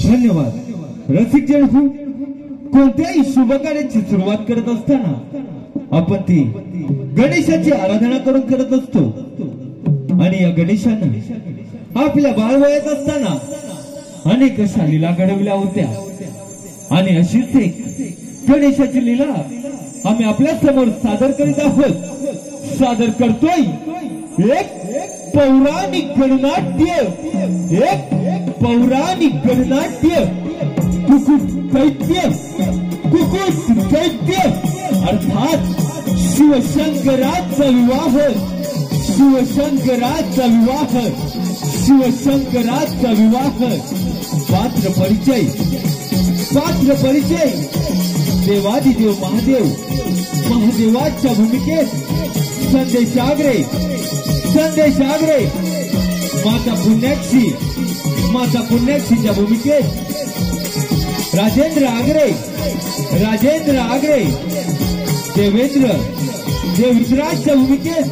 धन्यवाद रसिक जन हो. कोणत्याही शुभ कार्याची सुरुवात करत असताना आपण ती गणेशाची आराधना करून करत असतो. आणि या गणेशानं आपल्या बालवयात असताना अनेक अशा लीला घडविल्या होत्या. आणि अशीच एक गणेशाची लीला आम्ही आपल्या समोर सादर करीत आहोत. सादर करतोय एक पौराणिक गणनाट्य. एक पौराणिक गणनाट्य. कुकुट दैत्य. कुकुट दैत्य अर्थात शिवशंकराचा विवाह. शिवशंकराचा विवाह. शिवशंकराचा विवाह. पात्र परिचय. पात्र परिचय. देवादिदेव महादेव. महादेवाच्या भूमिकेत संदेशाग्रे. संदेशाग्रे माता पुण्याक्षी. माता पुण्याक्षीच्या भूमिकेत राजेंद्र आगरे. राजेंद्र आगरे. देवेंद्र. देवराजच्या भूमिकेत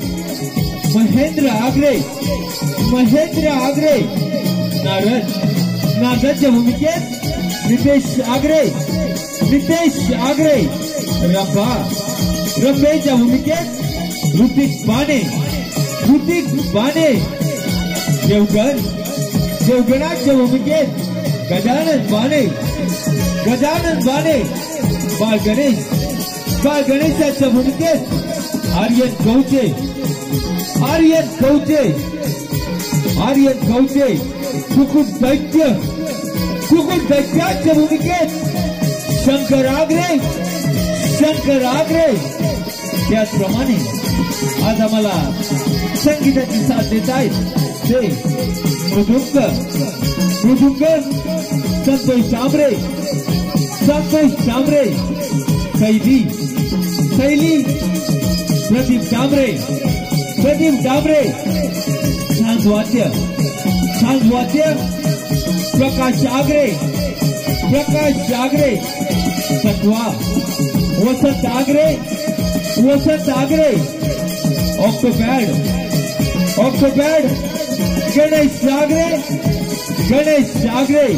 महेंद्र आगरे. महेंद्र आगरे. नारद. नारदच्या भूमिकेत नितेश आगरे. नितेश आगरे. रंभा. रंभेच्या भूमिकेत ऋतिक बाणे. ऋतिक बाणे. देवगण. देवगणाच्या भूमिकेत गजानन बाणे. गजानन बाणे. बाळ गणेश. बाळ गणेशाच्या भूमिकेत आर्यन कवचे. आर्यन कवचे. आर्यन कवचे. कुकुट दैत्य. कुकुट दैत्याच्या भूमिकेत शंकर आगरे. शंकर आगरे. त्याचप्रमाणे आज आम्हाला संगीताची साथ देत आहेत ते मृदुंग. मृदुंग संतोष तांबरे. संतोष तांबरे. शैली. शैली प्रदीप तांबरे. प्रदीप तांबरे. सांगवाद्य. सांगवाद्य प्रकाश आगरे. प्रकाश आगरे. सत्वा. वसंत आगरे. वसंत आगरे. ऑक्टोपॅड. ऑक्टोपॅड गणेश आगरे. गणेश आगरे.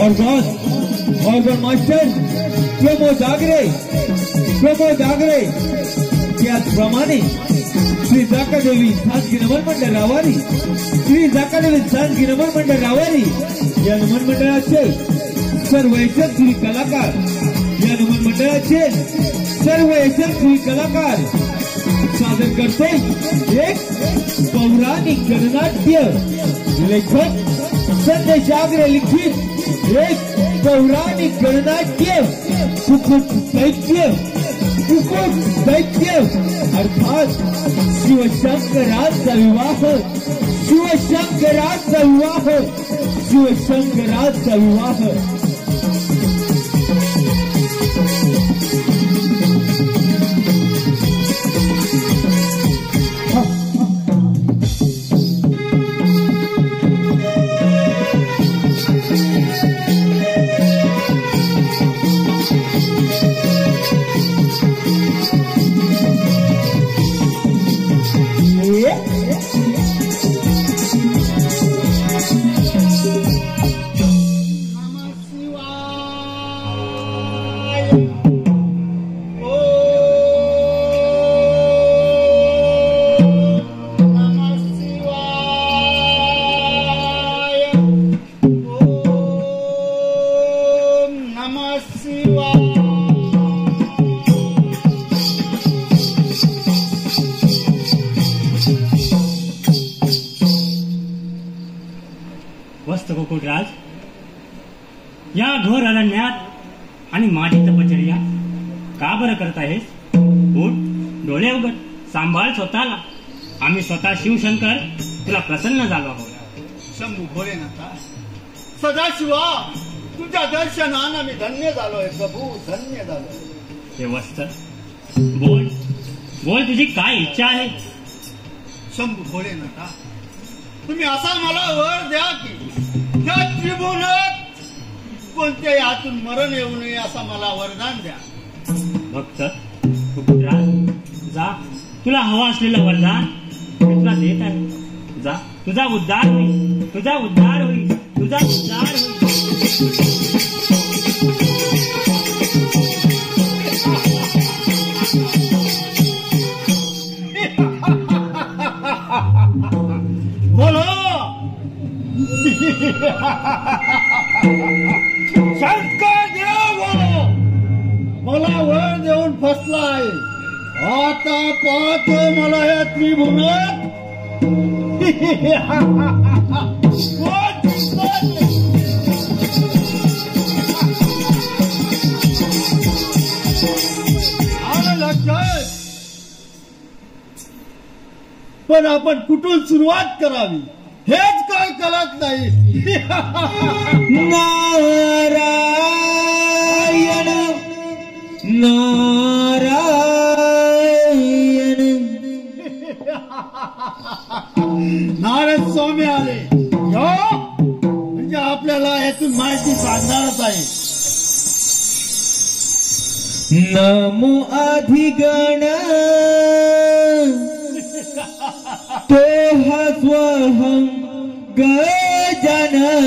ऑर्गन. ऑर्गन मास्टर प्रमोद आगरे. प्रमोद आगरे. त्याचप्रमाणे श्री जाकादेवी खासगी नमन मंडळ रावारी. श्री जाकादेवी खासगी नमन मंडळ रावारी या नमन मंडळाचे सर्व यशस्वी कलाकार. या नमन मंडळाचे सर्व यशस्वी कलाकार सादर करते एक पौराणिक गणनाट्य. लेखक संदेश आगरे लिखित एक पौराणिक गणनाट्य. कुकुट दैत्य. कुकुट दैत्य अर्थात शिवशंकराचा विवाह. शिवशंकराचा विवाह. शिवशंकराचा विवाह. कुकुटराज, या घोर अरण्यात आणि माझी तपश्चर्या का बरं करत आहेस? उठ, डोळे उघड, सांभाळ स्वतःला. आम्ही स्वतः शिवशंकर तुला प्रसन्न झालो आहोत. शंभू भोलेनाथा, सदाशिवा, तुझ्या दर्शनानं मी धन्य झालोय प्रभू, धन्य झालोय. हे वस्त्र बोल, बोल, तुझी काय इच्छा आहे? शंभू भोलेनाथा, तुम्ही असा मला वर द्या की त्या त्रिभुवनात कोणत्याही हातून मरण येऊ नये असा मला वरदान द्या. भक्त कुकुटराज, जा, तुला हवं असलेलं वरदान मी तुला देत आहे. जा, तुझा उद्धार होईल, तुझा उद्धार होईल, तुझा उद्धार होईल. बोलो शंकर देव बोलो मला वर देऊन फसलाय आता पाहतो मला या त्रिभुवनात आलं लक्षात पण आपण कुठून सुरुवात करावी हेच काय कळत नाही नारायण नारायण नारद स्वामी आले म्हणजे आपल्याला यातून माहिती सांगणारच आहे नमो अधिगण तो स्वहं गजानन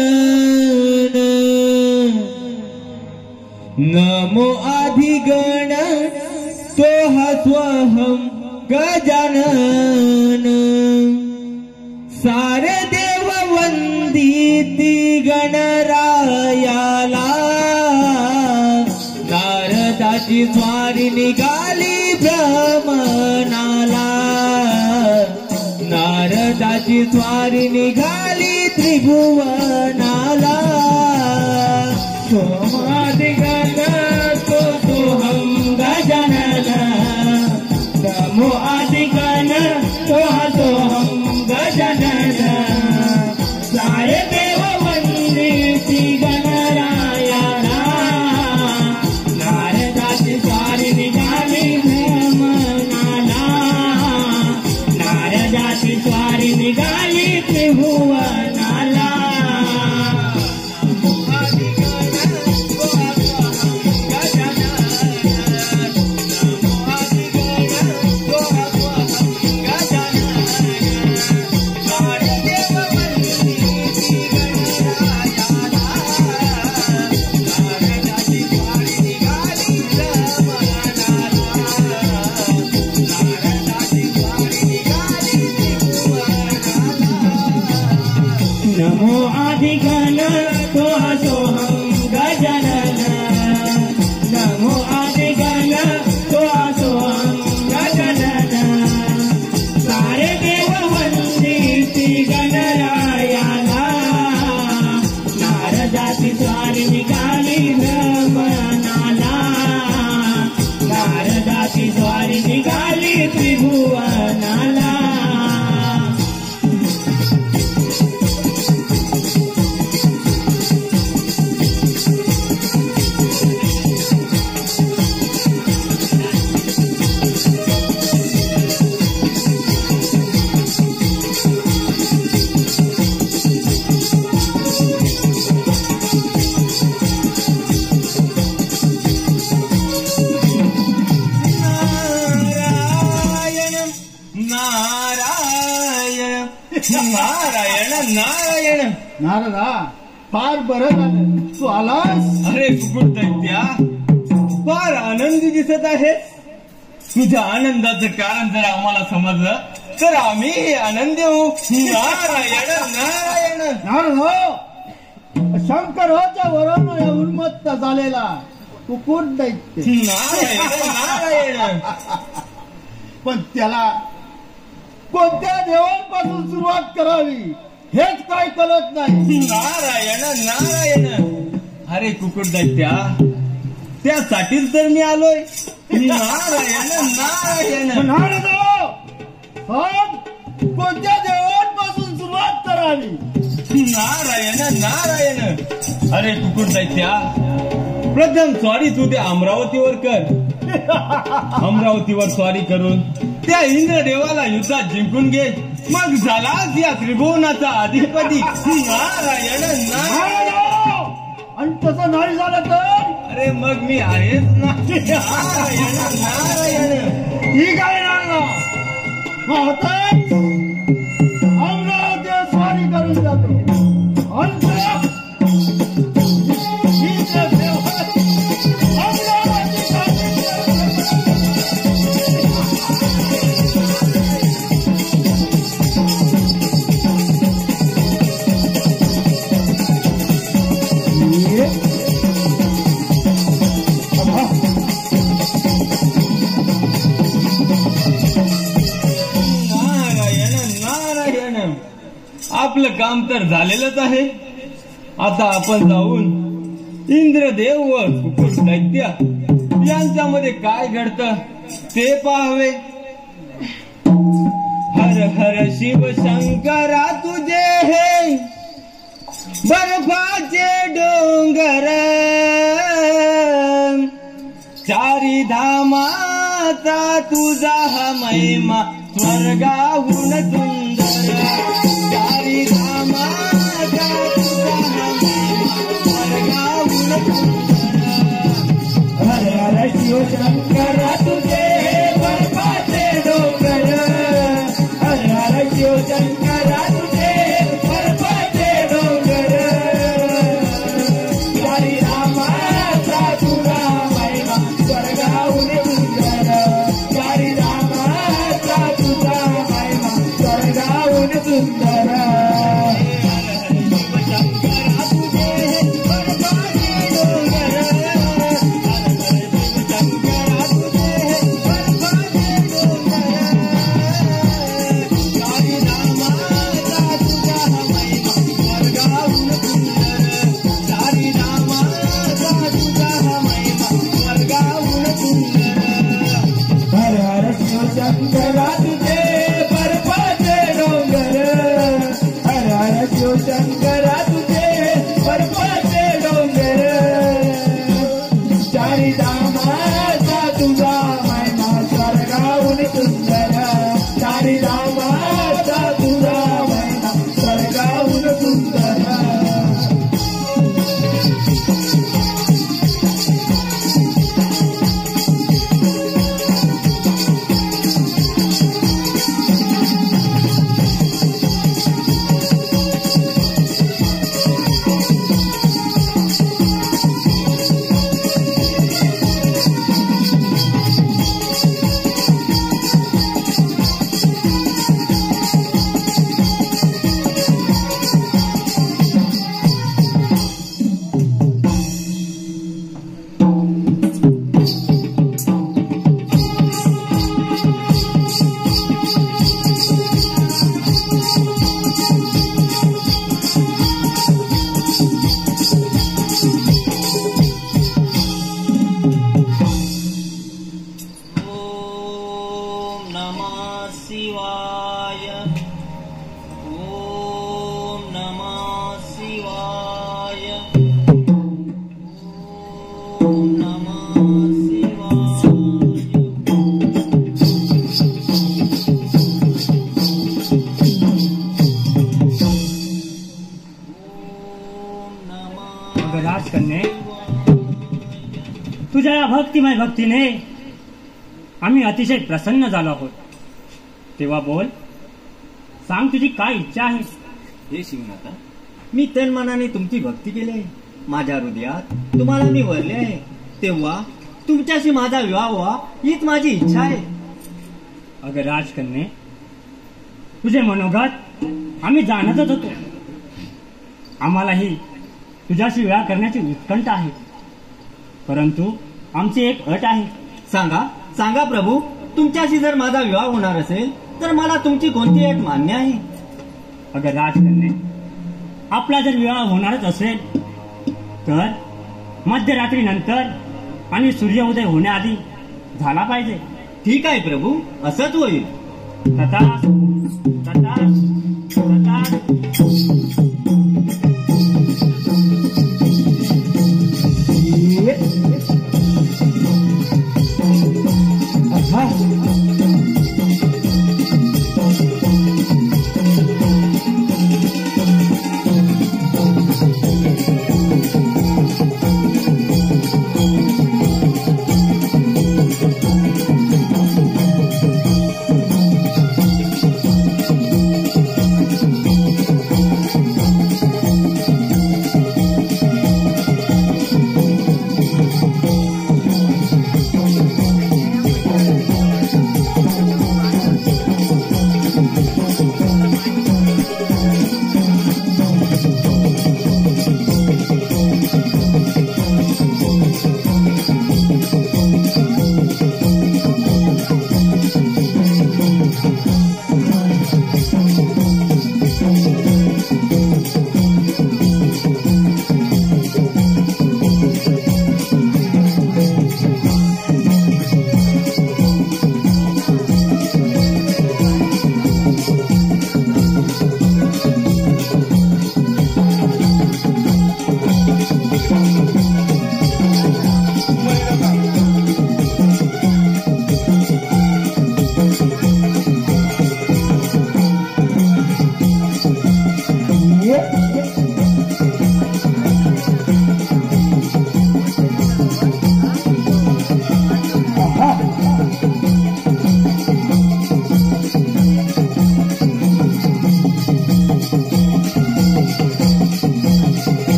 नमो अधिगण तो स्वहं गजानन सारे देव वंदिती गणरायाला नारदाची स्वारी निघाली भ्रमणाला नारदाची स्वारी निघाली त्रिभुवनाला सोमादिगण तो सोहं गजानन नमो आदिगण तो सोहं गजानन सारे देव वंदिती गणरायाला नारदाची स्वारी निघाली भ्रमणाला नारदाची स्वारी निघाली त्रिभुवनाला नमो आदिगण तो सोहं गजानन नमो आदिगण तो सोहं गजानन सारे देव वंदिती गणरायाला नारदाची स्वारी निघाली भ्रमणाला नारदाची स्वारी निघाली त्रिभुवनाला नारायण नारायण नारदा फार बरं झालं तू आलास अरे कुकुट दैत्या फार आनंदी दिसत आहे तुझ्या आनंदाचं कारण जर आम्हाला समजलं तर आम्ही आनंदी होऊ नारायण नारायण नारद शंकराच्या वरून उन्मत्त झालेला कुकुट दैत्य नारायण नारायण पण त्याला कोणत्या देवांपासून सुरुवात करावी हेच काय कळत नाही नारायण नारायण अरे कुकुट दैत्या त्यासाठीच तर मी आलोय नारायण नारायण नारद कोणत्या देवांपासून सुरुवात करावी नारायण नारायण अरे कुकुट दैत्या प्रथम स्वारी तू त्या अमरावतीवर कर अमरावतीवर स्वारी करून त्या इंद्रदेवाला युद्धात जिंकून घे मग झालाच या त्रिभुवनाचा अधिपती नारायण नारायण आणि तसं नाही झालं तर अरे मग मी आहेच ना नारायण नारायण ठीक आहे नारदा आताच अमरावती स्वारी करून जातो आपलं काम तर झालेलंच आहे. आता आपण जाऊन इंद्रदेव व कुकुट दैत्य यांच्यामध्ये काय घडतं ते पाहावे. हर हर शिव शंकरा तुझे हे बर्फाचे डोंगर, चारी धामाचा तुझा हा महिमा स्वर्गाहून सुंदर, चारी धामाचा तुझा हा महिमा स्वर्गाहून सुंदर. हर हर शिव शंकरा तुझे बर्फाचे डोंगर, हर हर शिव शंकरा तुझे बर्फाचे डोंगर, चारी धामाचा तुझा महिमा स्वर्गाहून सुंदर, चारी धामाचा तुझा महिमा स्वर्गाहून सुंदर. राजकन्ये, तुझ्या या भक्तिमय भक्तीने आम्ही अतिशय प्रसन्न झालो आहोत. तेव्हा बोल, सांग तुझी काय इच्छा आहे. हे शिवनाथा, मी तन मनाने तुमची भक्ती केली आहे. माझ्या हृदयात तुम्हाला मी वरले आहे. तेव्हा तुमच्याशी माझा विवाह व्हावा हीच माझी इच्छा आहे. अगं राजकन्ये, तुझे मनोगत आम्ही जाणतच होतो. आम्हालाही तुझ्याशी विवाह करण्याची उत्कंठ आहे. परंतु आमची एक अट आहे. सांगा सांगा प्रभू, तुमच्याशी जर माझा विवाह होणार असेल तर मला तुमची कोणती अट मान्य आहे. अगं राजकन्ये, आपला जर विवाह होणारच असेल तर मध्यरात्रीनंतर आणि सूर्योदय होण्याआधी झाला पाहिजे. ठीक आहे प्रभू, असंच होईल. तथाच, तथाच, तथाच.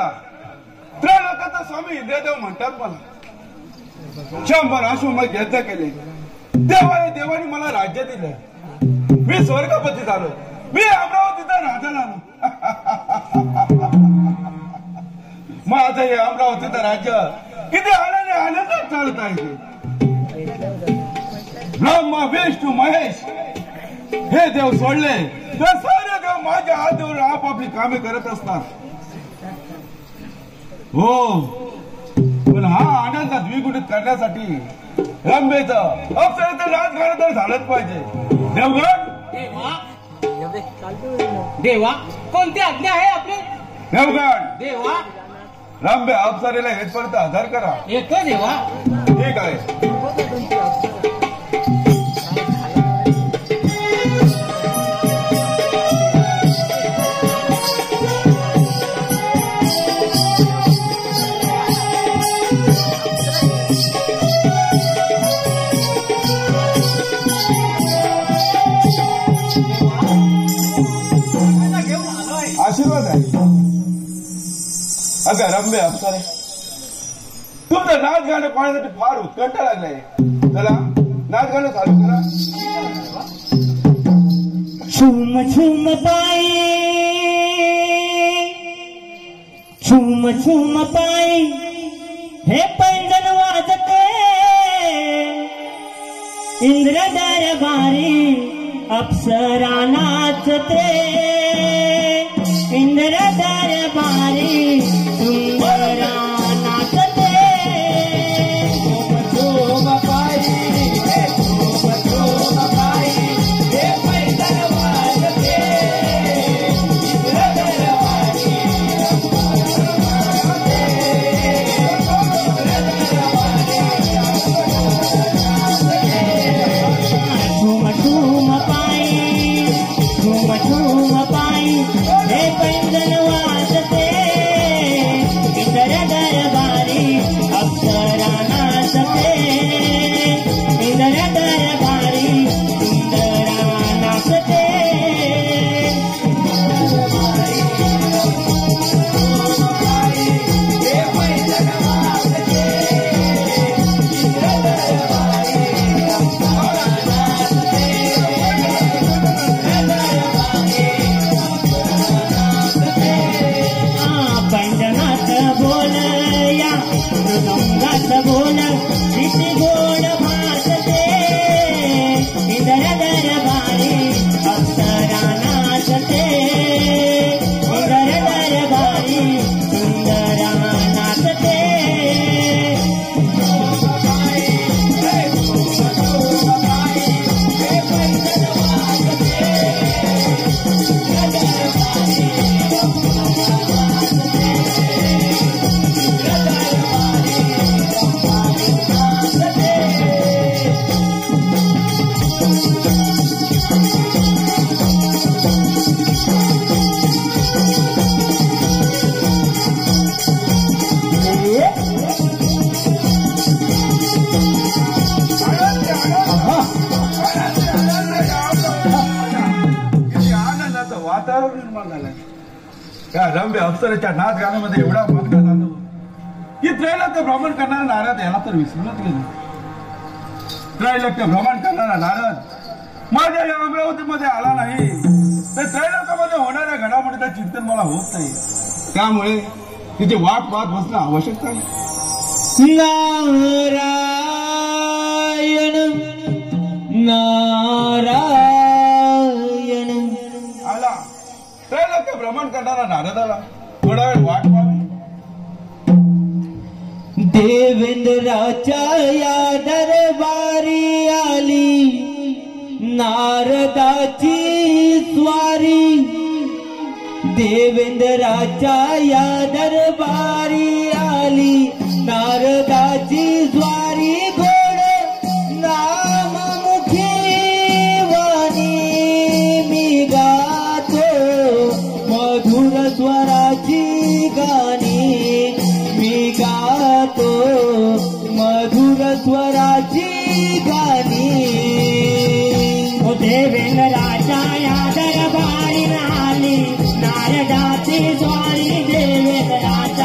राजा त्रैलोकाचा स्वामी इंद्रदेव म्हणतात मला 100 अश्वमेध यज्ञ केले देवाने मला राज्य दिले मी स्वर्गपती झालो मी अमरावतीचा राजा झालो माझं हे अमरावतीचं राज्य किती आनंदात चालत आहे ब्रह्मा विष्णू महेश हे देव सोडले तर सारे देव माझ्या हात देऊन आपापली कामे करत असतात हो पण हा आनंद द्विगुणित करण्यासाठी रंभेचं अप्सरेचं राजकारण तर झालंच पाहिजे देवगण देवा कोणती आज्ञा आहे आपली देवगण देवा रंभे अप्सरेला हेतपर्यंत हजर करा येतो देवा ठीक आहे आशीर्वाद आहे अगं रम्य अप्सरे तुमचं नाच गाणं पाहण्यासाठी फार उत्कंठा लागलाय चला नाच गाणं चालू करा झूम झूम पाई झूम झूम पाई हे पैंजण वाजते इंद्र दरबारी अप्सरा नाचते इंद्र दरबारी सुंदरा नाचते झूम पाई झूम पाई हे पैंजण वाजते इंद्र दरबारी झूम झूम पाई झूम झूम पाई हे पैंजण वाजते इंद्र दरबारी अप्सरा नाचते इंद्र दरबारी सुंदरा नाचते हे पैंजण वाजते इंद्र दरबारी पैंजनात बोल या मृदंगात बोल किती गोड भासते इंद्र दरबारी अप्सरा नाचते इंद्र दरबारी सुंदरा नाचते वातावरण निर्माण झालंय या रम्य अप्सरेच्या नाच गाण्यामध्ये एवढा मग्न झालो की त्रैलोक्य भ्रमण करणारा नारद याला तर विसरूनच गेलो त्रैलोक्य भ्रमण करणारा नारद माझ्या या अमरावतीमध्ये आला नाही तर त्रैलोक्यामध्ये होणाऱ्या घडामोडीचं चिंतन मला होत नाही त्यामुळे तिची वाट पाहत बसणं आवश्यक आहे नारायण नारायण आला त्रैलोक्य भ्रमण करणारा नारदाला थोडा वेळ वाट पाहावी देवेंद्राच्या या दरबारी आली नारदाची स्वारी देवेंद्राच्या या दरबारी आली नारदाची स्वारी गोड नाममुखी वाणी मी गातो मधुर स्वराची गाणी मी गातो मधुर स्वराची गाणी ओ देवेंद्राच्या या दरबारी आली नारदाची स्वारी देवेंद्राच्या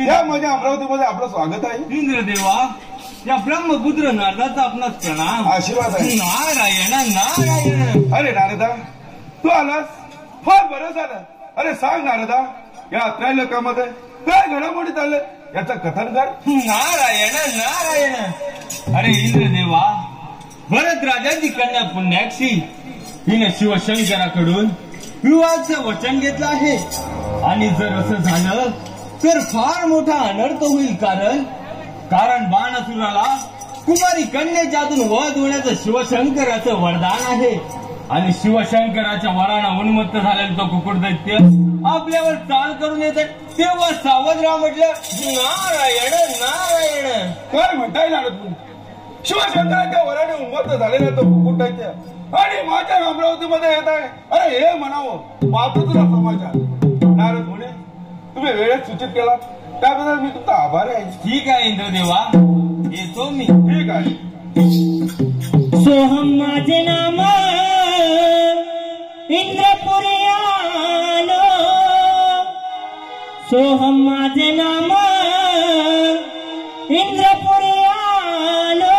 या माझ्या अमरावतीमध्ये आपलं स्वागत आहे. इंद्रदेवा, या ब्रह्मपुत्र नारदाचा आपणास प्रणाम. आशीर्वाद आहे. नारायण नारायण. अरे नारदा, तू आलास, फार बरं झालं. अरे सांग नारदा, या त्रैलोकामध्ये काय घडामोडी चालले याचं कथन कर. नारायण नारायण. अरे इंद्रदेवा, भरत राजाची कन्या पुण्याक्षी हिने शिवशंकराकडून विवाहाचं वचन घेतलं आहे. आणि जर असं झालं तर फार मोठा अनर्थ होईल. कारण बाणासुराला कुमारी कन्याच्या हातून वध होण्याचं शिवशंकराचं वरदान आहे. आणि शिवशंकराच्या वरानं उन्मत्त झालेलं तो कुकुट दैत्य आपल्यावर चाल करून येत. तेव्हा सावधराव म्हटलं, नारायण नारायण. काय म्हणता येईल तू? शिवशंकराच्या वराने उन्मत्त झालेला तो कुकुट दैत्य आणि माझ्या अमरावतीमध्ये येत आहे. अरे हे म्हणावं पाहतो तुला समाचार. नारद मुनी, तुम्ही वेळेत सूचित केला त्याबद्दल मी तुमचा आभारी आहे. ठीक आहे इंद्रदेवा, येतो मी. ठीक आहे. सोहम माझे नाम इंद्रपुरी आलो. सोहम माझे नाम इंद्रपुरी आलो.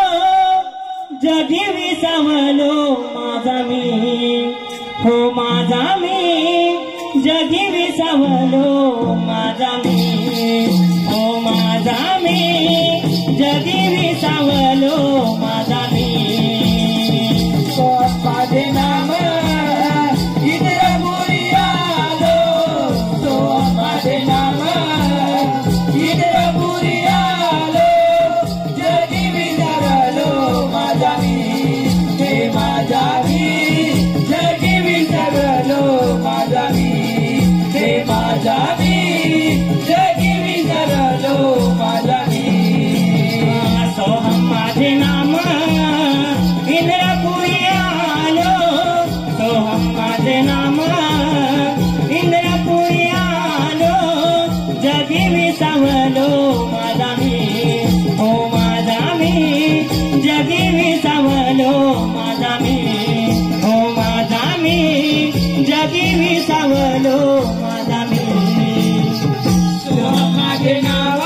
जगी विसावलो माझा मी, हो माझा मी. जगी विसावलो माझा मी, हो माझा मी. जगी विसावलो माझा मी. माझे नाम इंद्रपुरी आलो. तो माझे नाम इंद्रपुरी आलो. जगी विसावलो माझा मी, हे माझा मी. जगी विसावलो माझा मी, हे माझा मी. जगी विसावलो माझा मी. सोहम माझे नाम इंद्रपुरी आलो. सोहम माझे नाम इंद्रपुरी आलो. जगी विसावलो माझा मी, हो माझा मी. जगी विसावलो माझा मी, हो माझा मी. जगी विसावलो माझा मी. सोहम माझे नाव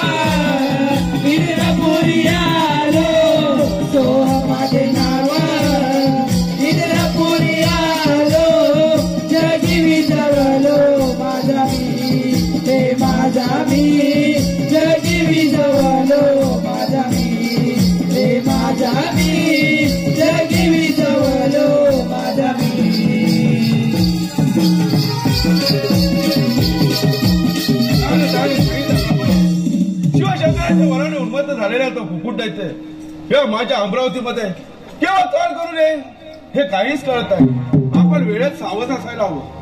इंद्रपुरी आलो. सोहम माझे नाव इंद्रपुरी आलो. जगी विसावलो माझा मी, हे माझा मी. जगी विसावलो माझा मी, हे माझा मी. जगी विसावलो माझा मी. शिवशंकराच्या वराने उन्मत्त झालेला तो कुकुट दैत्य किंवा माझ्या अमरावतीमध्ये केव्हा चाल करू नये हे काहीच कळत आहे. आपण वेळेत सावध असायला हवं.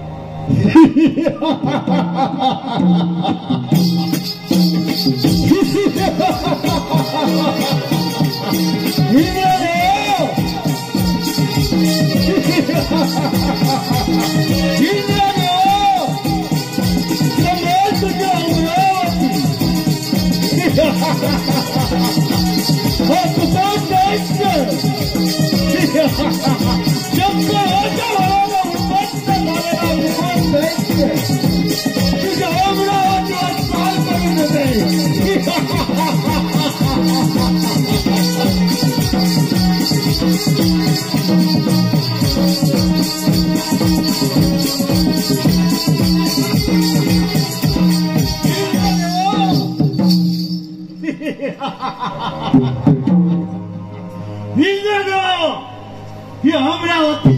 ही अमरावती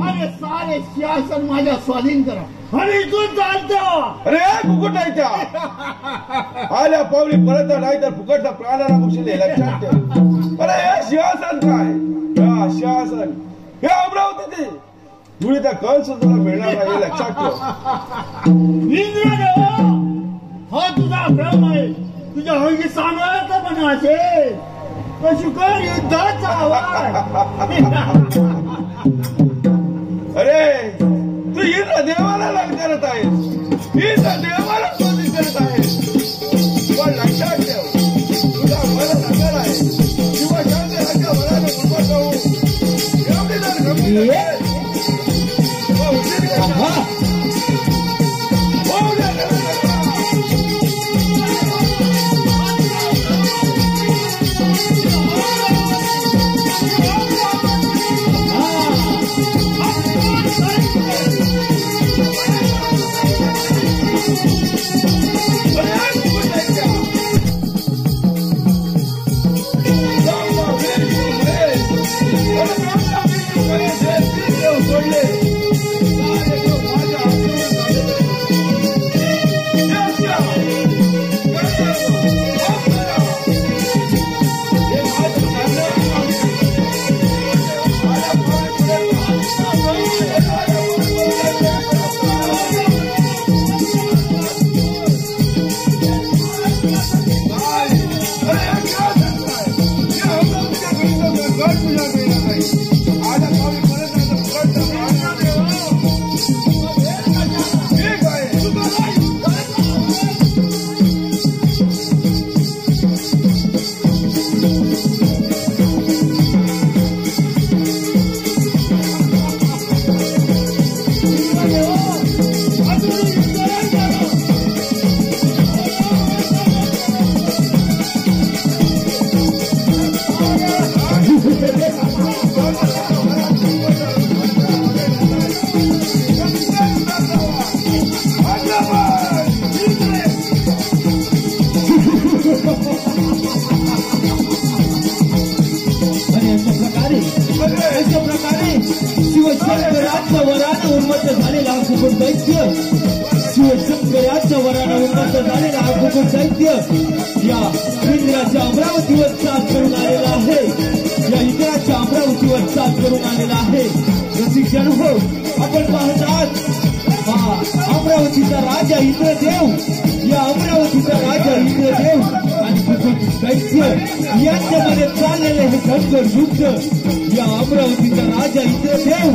अरे सारे शासन माझ्या स्वाधीन करा आणि इथून चालतो. अरे कुकुट नाही त्या आल्या पावली परत नाही तर फुकटचा प्राणाला मुक्षिले लक्षात ठेव. अरे हे सिंहासन काय या सिंहासन हे अमरावती मुळे त्या कळ सुद्धा मिळणार नाही हे लक्षात ठेव. इंद्रदेव, हा तुझा भ्रम आहे. तुझ्या हळगी सांगायचं पण असेल तर शुकर युद्धाचा आवाज. अरे तू इंद्र देवाला लाल करत आहेस. इंद्र देवाला स्वाधीन करत आहेस. पण लक्षात ठेव तुझा मन नगर आहे. शिवशंकराच्या वराने उन्मत्त होऊ एवढी जर गंभीर होऊ द्या. अशा प्रकारे शिवशंकराच्या वरानं उन्मत्त झालेला हा कुकुट दैत्य, शिवशंकराच्या वरानं उन्मत्त झालेला हा कुकुट दैत्य या इंद्राच्या अमरावतीवर साथ करून आलेला आहे, या इंद्राच्या अमरावतीवर साथ करून आलेला आहे. रसिकजन हो, आपण पाहतात हा अमरावतीचा राजा इंद्रदेव, या अमरावतीचा राजा इंद्रदेव आणि कुकुट दैत्य यांच्यामध्ये चाललेले हे घनघोर युद्ध. या अमरावतीचा राजा इंद्रदेव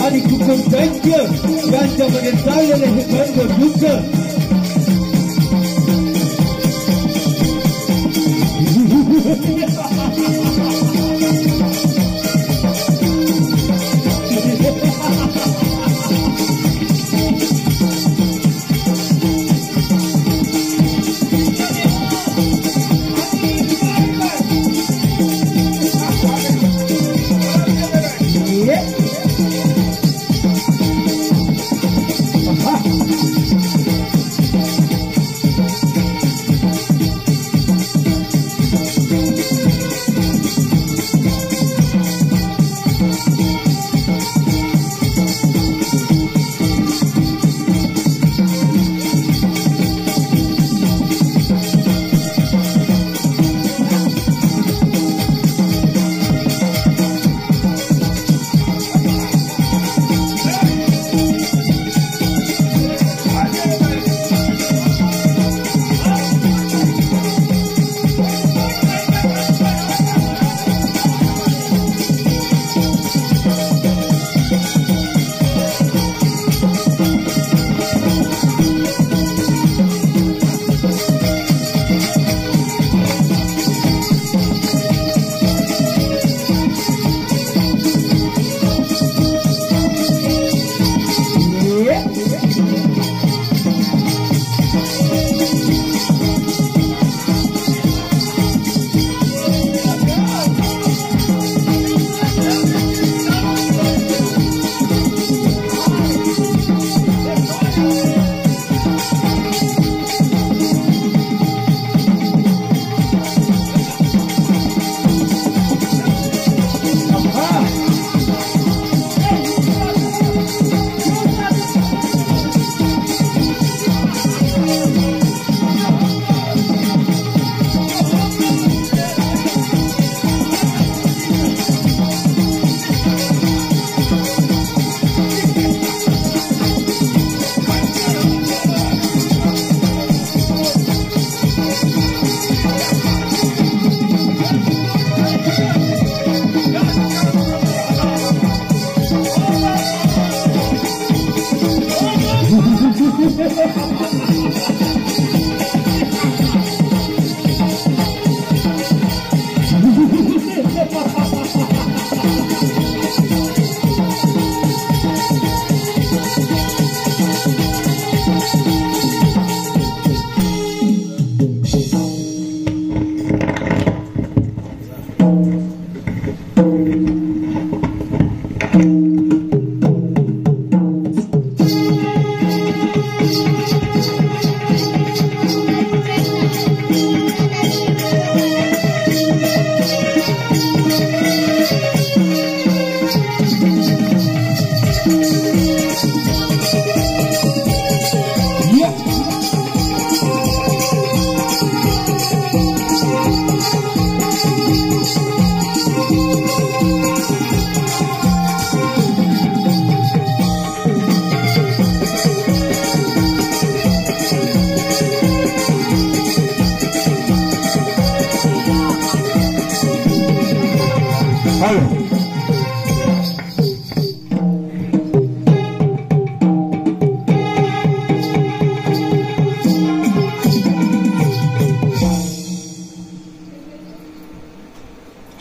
आणि कुकुट दैत्य यांच्यामध्ये चाललेले हे घनघोर युद्ध.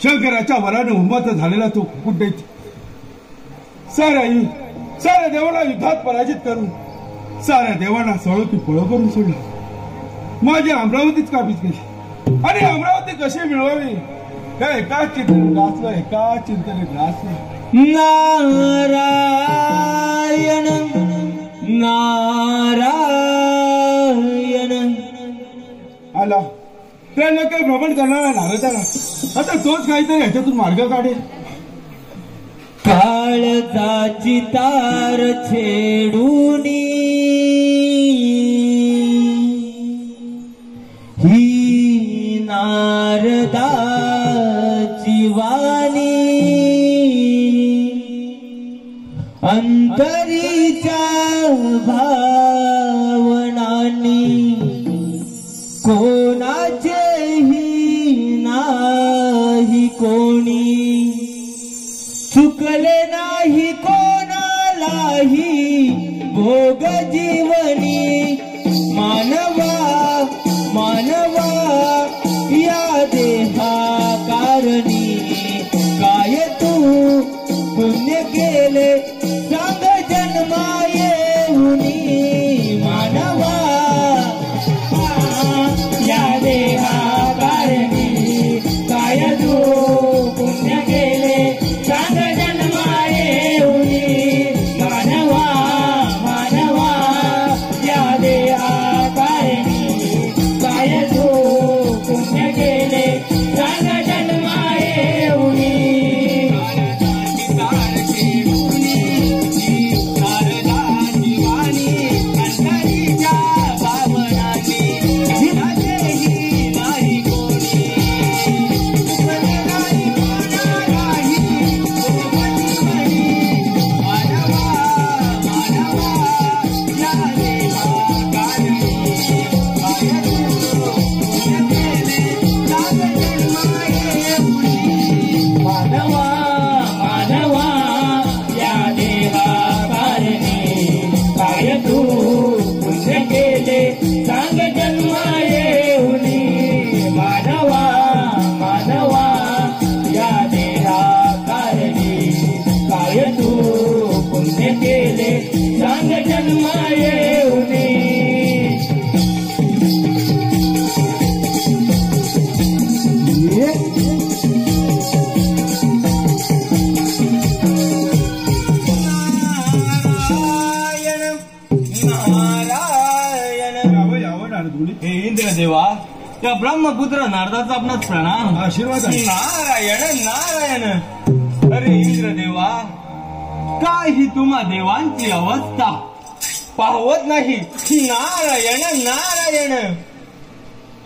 शंकराच्या वराने उन्मत्त झालेला तो कुकुट दैत्य साऱ्या देवाला युद्धात पराजित करून साऱ्या देवांना सळोकी पळ करून सोडला. माझी अमरावतीच काबीज केली आणि अमरावती कशी मिळवावी काय एकाच चिंतनेत ग्रासलं. नारायण नारायण आला त्याला काही भ्रमण करणारा नारदाला आता तोच काहीतरी ह्याच्यातून मार्ग काढेल. काळजाची तार छेडूनी ही नारदाची वाणी अंतरीच्या भावनांनी कोणाचेही नाही कोणी चुकले नाही कोणालाही भोग जीवनी मानवा मानवा या देहा कारणी काय तू पुण्य केले सांग जन्मा येऊनी मानवा या देहा कारणी काय तू पुण्य केले सांग जन्मा येऊनी मानवा मानवा या देहा कारणी काय तू पुण्य केले सांग जन्मा येऊनी देवा त्या ब्रह्मपुत्र नारदाचा आपणास प्रणाम आशीर्वाद आहे. नारायण नारायण. अरे इंद्र देवा काय ही तुम्हा देवांची अवस्था पाहवत नाही. नारायण नारायण.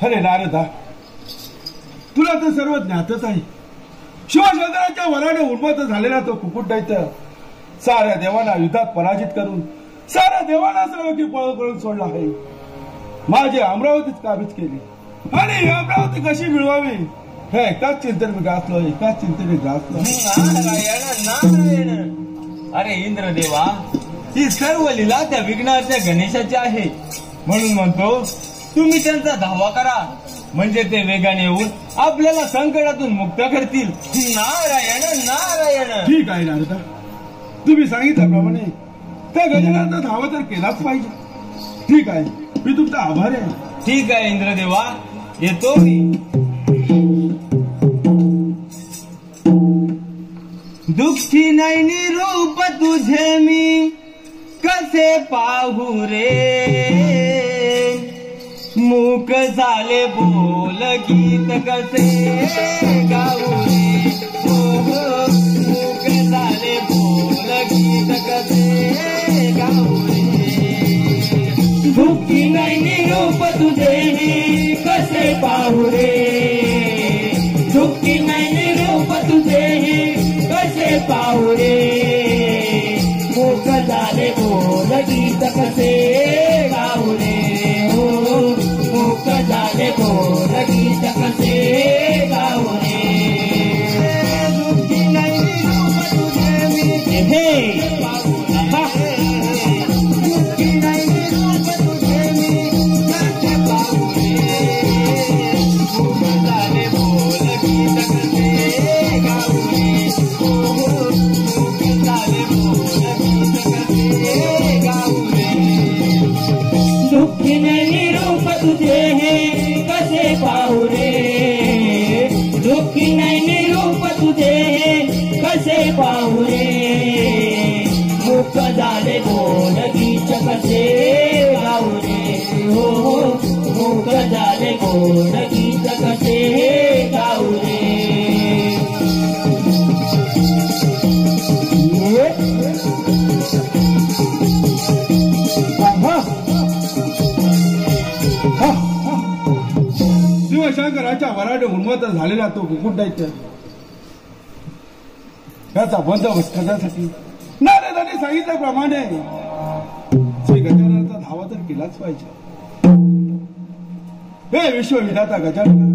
अरे नारदा तुला तर सर्व ज्ञातच आहे. शिवशंकराच्या वराने उन्मत्त झालेला तो कुकुटदैत्य साऱ्या देवांना युद्धात पराजित करून साऱ्या देवांना सर्व की पळ करून सोडला आहे. माझी अमरावतीच काबीज केली आणि ही अमरावती कशी मिळवावी हे एकाच चिंतन मी गाजलो एकाच चिंतने गाजलो. नारायण नारायण. अरे इंद्र देवा ही सर्व लीला त्या विघ्नाच्या गणेशाची आहे. म्हणून म्हणतो तुम्ही त्यांचा धावा करा म्हणजे ते वेगाने येऊन आपल्याला संकटातून मुक्त करतील. नारायण नारायण. ठीक आहे नारदा तुम्ही सांगितल्याप्रमाणे त्या गजराचा धावा तर केलाच पाहिजे. ठीक आहे मी तुमचा आभार आहे. ठीक आहे इंद्रदेवा येतो मी. दुःखी नैनी रूप तुझे मी कसे पाहू रे मूक झाले बोल गीत कसे गाऊ रे. मूक झाले बोल गीत कसे गाऊ रे. दुःखी नैनी रूप तुझे कसे पाहू रे दुःखी नैनी रूप तुझे कसे पाहू रे मूक झाले बोल गीत कसे गाऊ रे. हो मूक झाले बोल गीत कसे गाऊ रे. नारायणाच्या वराडे उन्मत्त झालेला तो कुकुट दैत्य याचा बंदोबस्त करण्यासाठी नारदाने सांगितल्याप्रमाणे श्री गजाननाचा धावा तर केलाच पाहिजे. हे विश्वविधाता गजानना,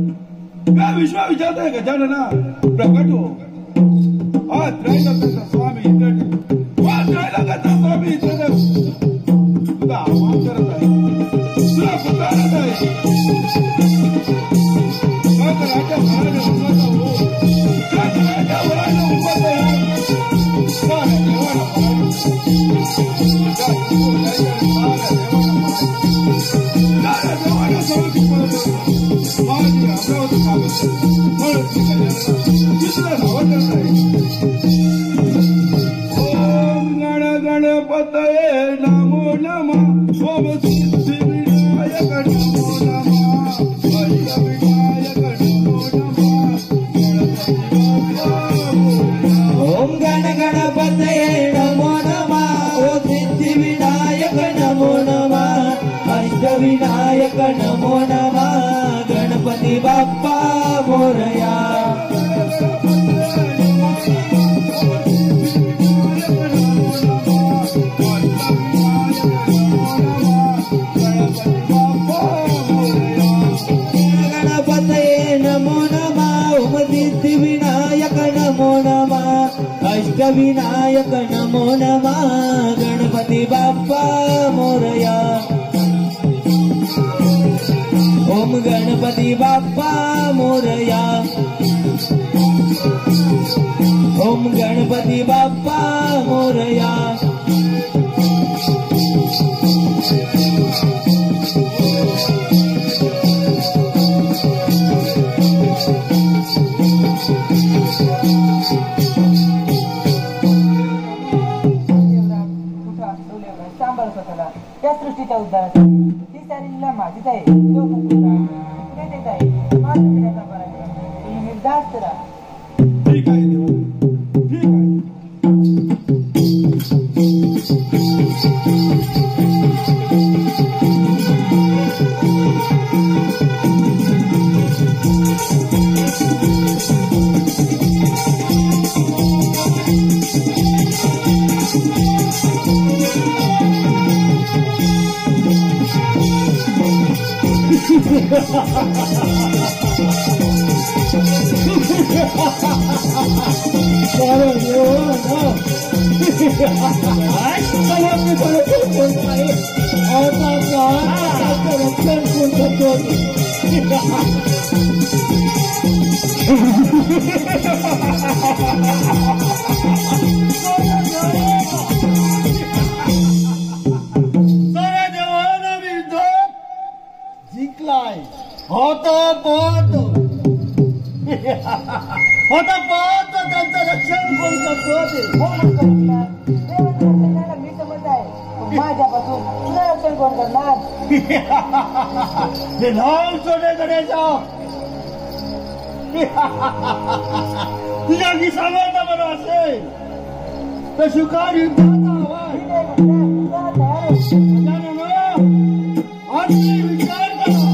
हे विश्वविधाता गजानना प्रकट हो. हा त्रैलोक्याचा स्वामी इंद्रदेव, हा त्रैलोक्याचा स्वामी इंद्रदेव तुझा आवाहन करत आहे, तुला पुकारत आहे. राजा वराडे उन्मत्त हो, राजा वराडे उन्मत्त हो. ओम गण गणपतये नमो नमः. ओम सिद्धिविनायक नमो नमः. अष्टविनायक नमो नमः. ओम गण गणपतये नमो नमः. ओम सिद्धिविनायक नमो नमः. अष्टविनायक नमो नमः. गणपती बाप्पा मोरया. गणपतये नमो नमः. ओम सिद्धिविनायक नमो नमः. अष्टविनायक नमो नमः. गणपती बाप्पा मोरया. ओम गणपती बाप्पा मोरया. ओम गणपती बाप्पा मोरया. सांभाळ स्वतःला त्या सृष्टीच्या उद्धारासाठी. ती सारी लीला माझीच आहे. तो कुकुटा पुढे देत आहे माझं पिण्याचा पराक्रम. तुम्ही निर्धास्त राहा. ठीक आहे देवा, ठीक आहे. जिंकलाय. होता पोहतो त्यांचं रक्षण कोण करतो ते. मी समज आहे माझ्यापासून तुला रक्षण कोण करणार. हे नाव सोडे गणेशा. तुझ्या की सामर्थ्य बरं असेल तर शुकार युद्धाचा आवाज आणि विचार करा.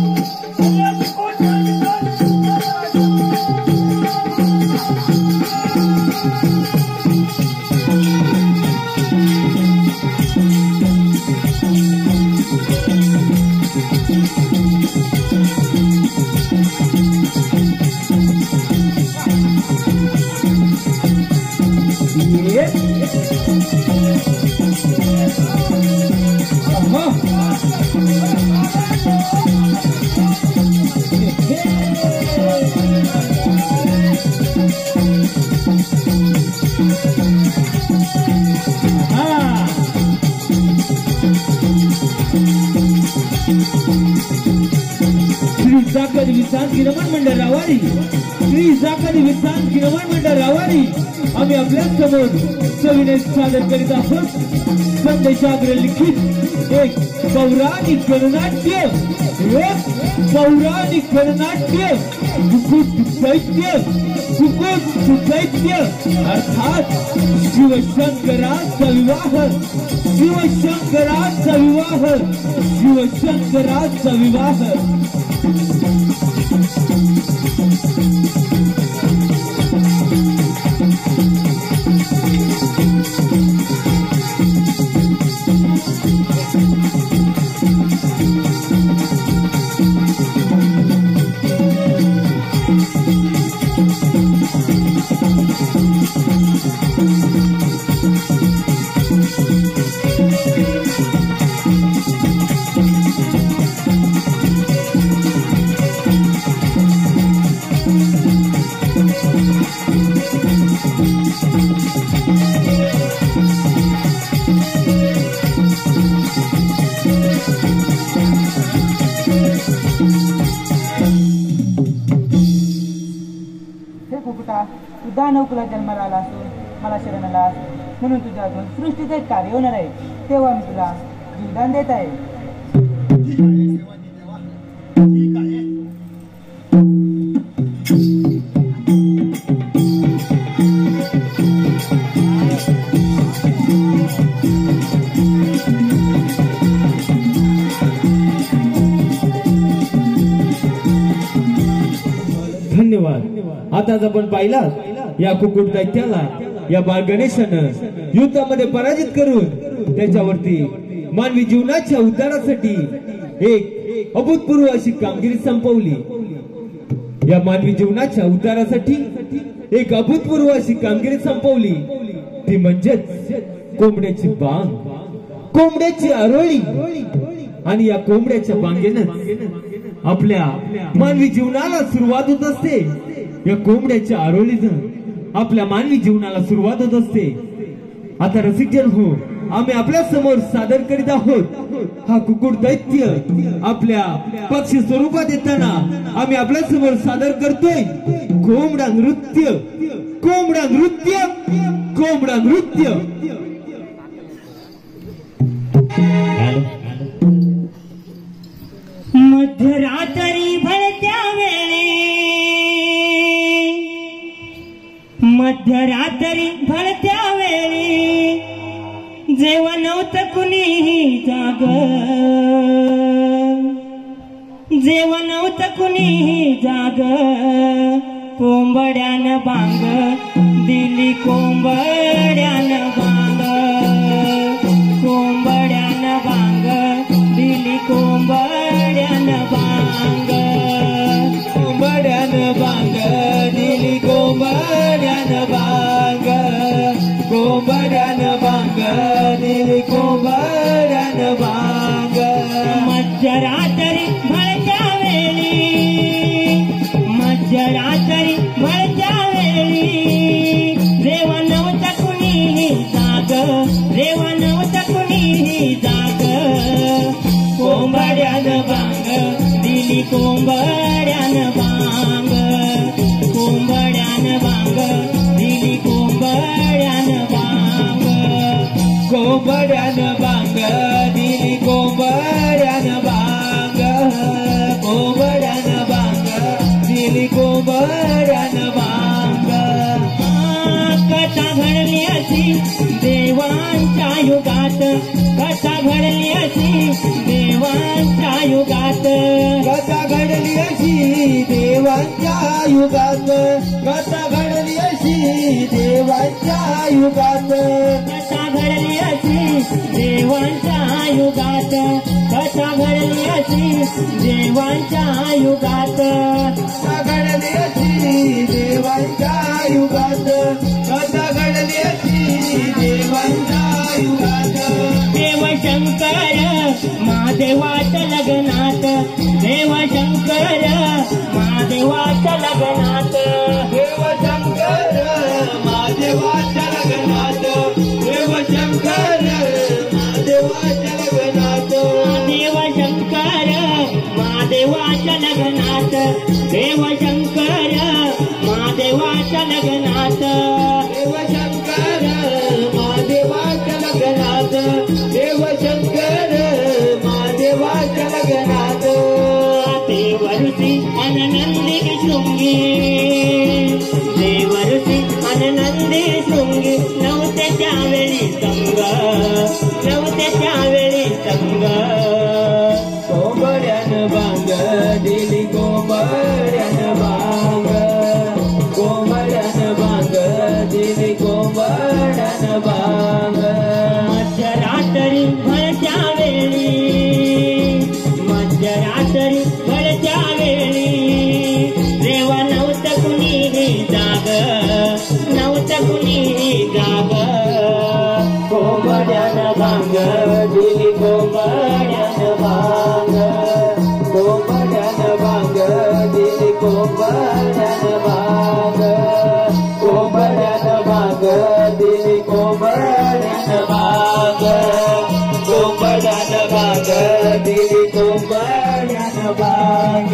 जाकद विज्ञान गिरमण मंडळ रावारी. श्री जाकद विज्ञान गिरमण मंडळ रावारी आम्ही आपल्या समोर सविनय सादर करीत आहोत. संदेशाग्र लिखित एक पौराणिक गणनाट्य. कुकुट दैत्य अर्थात शिवशंकराचा विवाह. दानवकुला जन्माला आला असून मला शरण आला म्हणून तुझ्या अजून सृष्टीचे कार्य होणार आहे तेव्हा मी तुला जीवदान देत आहे. ठीक आहे सेवाजी देवा, ठीक आहे. धन्यवाद. आताच आपण पाहिला या कुकुट दैत्याला या बाळ गणेशानं युद्धामध्ये पराजित करून त्याच्यावरती मानवी जीवनाच्या उद्धारासाठी एक अभूतपूर्व अशी कामगिरी संपवली. या मानवी जीवनाच्या उद्धारासाठी एक अभूतपूर्व अशी कामगिरी संपवली ती म्हणजेच कोंबड्याची बांग, कोंबड्याची आरोळी. आणि या कोंबड्याच्या बांगेनं आपल्या मानवी जीवनाला सुरुवात होत असते. या कोंबड्याच्या आरोळीनं आपल्या मानवी जीवनाला सुरुवात होत असते. आता रसिकजन हो, आम्ही आपल्या समोर सादर करीत आहोत हा कुकुट दैत्य आपल्या पक्षी स्वरूपात येताना आम्ही आपल्या समोर सादर करतोय कोंबडा नृत्य, कोंबडा नृत्य, कोंबडा नृत्य. मध्यरात्री भरत्या वेळी, मध्यरात्री भरत्या वेळी जेव्हा नव्हतं कुणीही जाग, जेव्हा नव्हतं कुणीही जाग, कोंबड्यानं बांग दिली, कोंबड्यानं बांग, कोंबड्यानं बांग दिली, कोंबड्यानं बांग, कोंबड्यानं बांग दिली, कोंबड्यानं बांग, कोंबड्यानं बांग दिली, कोंबड्यानं बांग. मध्यरात्री भरत्या वेळी, मध्यरात्री भरत्या वेळी जेव्हा नव्हतं कुणीही जाग, जेव्हा नव्हतं कुणीही जाग, कोंबड्यानं बांग दिली, कोंबड्यानं बांग, कोंबड्यानं बांग दिली, कोंबड्यानं बांग, कोंबड्यानं बांग दिली, कोंबड्यानं बांग, कोंबड्यानं बांग दिली, कोंबड्यानं बांग. कथा घडली अशी देवांच्या युगात, कथा घडली अशी देवांच्या युगात, कथा घडली अशी देवांच्या युगात, कथा घडली अशी देवांच्या युगात, कथा घडली अशी देवांच्या युगात, कथा घडली अशी देवांच्या युगात, कथा घडली अशी देवांच्या युगात, कथा घडली अशी देवांच्या युगात. देव शंकर महादेवाच्या लग्नात, देव शंकर महादेवाच्या लग्नात, देव शंकर महादेवाच्या लग्नात, देव शंकर महादेवाच्या लग्नात, देव शंकर महादेवाच्या लग्नात, देव शंकर महादेवाच्या लग्नात, देव शंकर महादेवाच्या लग्नात, देव शंकर महादेवाच्या लग्नात. देवऋषी अननंदी शृंगी, देवऋषी अननंदी शृंगी नव्हते त्यावेळी संग, नव्हते त्यावेळी संग. कोंबड्यानं बांग दिली, कोंबड्यानं बांग, कोंबड्यानं बांग दिली, कोंबड्यानं बांग. मध्यरात्री भरत्या वेळी, मध्यरात्री भरत्या वेळी जेव्हा नव्हतं कुणी जाग नव्हतं कुणी जाग कोंबड्यानं भांग दिली कोंबड्यानं भांग कोंबड्यानं भांग दिली कोंबड्यानं भांग कोंबड्यानं भांग दिली कोंबड्यानं भांग कोंबड्यानं भांग दिली कोंबड्यानं भांग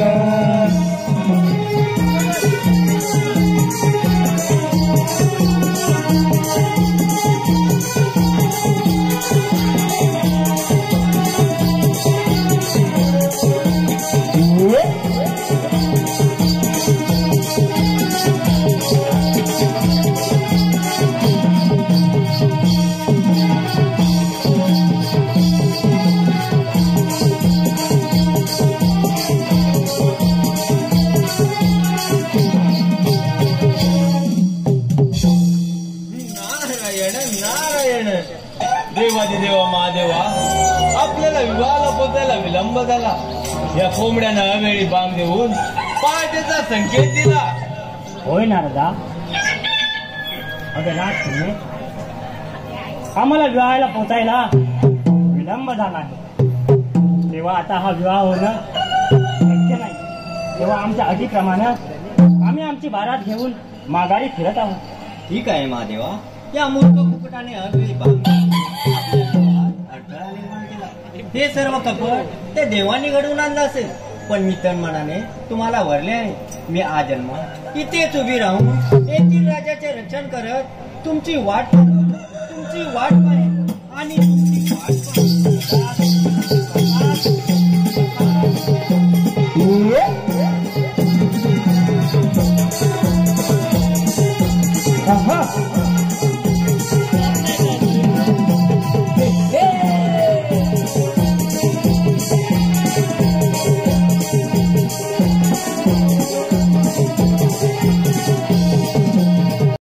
देवाजी देवा महादेवा आपल्याला विवाहाला पोचायला विलंब झाला. या कोंबड्यानं अवेळी बांग देऊन पहाटेचा संकेत दिला. होय नारदा. अगं नाथ तुम्ही आम्हाला विवाहाला पोचायला विलंब झाला आहे तेव्हा आता हा विवाह होणं शक्य नाही. तेव्हा आमच्या अटीप्रमाणे आम्ही आमची बारात घेऊन माघारी फिरत आहोत. ठीक आहे महादेवा. या मूर्ख कुकुटाने अगदी अडथळा निर्माण केला. हे सर्व कपट ते देवानी घडवून आणलं असेल. पण मी तन मनाने तुम्हाला वरले आहे. मी आजन्म इथेच उभी राहून येथील राजाचे रक्षण करत तुमची वाट पाहेन आणि तुमची वाट आहा